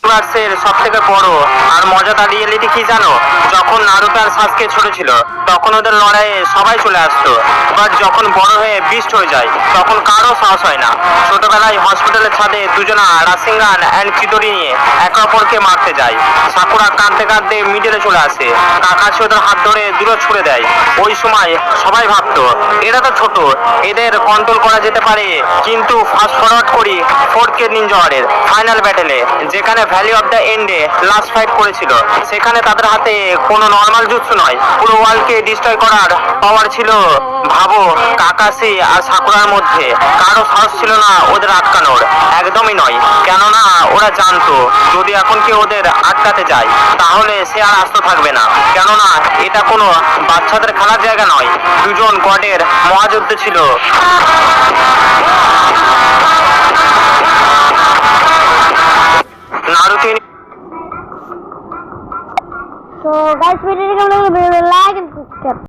ইউনিভার্সের সব থেকে বড় আর মজাদার রিয়েলিটি কি জানো? যখন নারুতো আর সাসকে ছোট ছিল তখন ওদের লড়াইয়ে সবাই চলে আসতো, বাট যখন বড় হয়ে বিস্ট হয়ে যায় তখন কারো সাহস হয় না। ছোটবেলায় হসপিটালের ছাদে দুজনা রাসিঙ্গান অ্যান্ড চিতরি নিয়ে একে অপরকে মারতে যায়। সাকুরা কাঁদতে কাঁদতে মিডলে চলে আসে, কাকাশি ওদের হাত ধরে দূরে ছুড়ে দেয়। ওই সময় সবাই ভাবতো এরা তো ছোট, এদের কন্ট্রোল করা যেতে পারে। কিন্তু ফাস্ট ফরওয়ার্ড করি 4K নিনজা ওয়ারের ফাইনাল ব্যাটেলে, যেখানে ভ্যালি অফ দ্য এন্ডে লাস্ট ফাইট করেছিল, সেখানে তাদের হাতে কোনো নর্মাল জুৎসু নয়, পুরো ওয়ার্ল্ডকে ডিস্ট্রয় করার পাওয়ার ছিল। ভাবো, কাকাশি আর সাকুরার মধ্যে কারো সাহস ছিল না ওদের আটকানোর, একদমই নয়। কেননা ওরা জানতো যদি এখন কেউ ওদের আটকাতে যায় তাহলে সে আর আস্ত থাকবে না। কেননা এটা কোনো বাচ্চাদের খেলার জায়গা নয়, দুজন গডের মহাযুদ্ধ ছিল। Naruto So guys, video like and subscribe.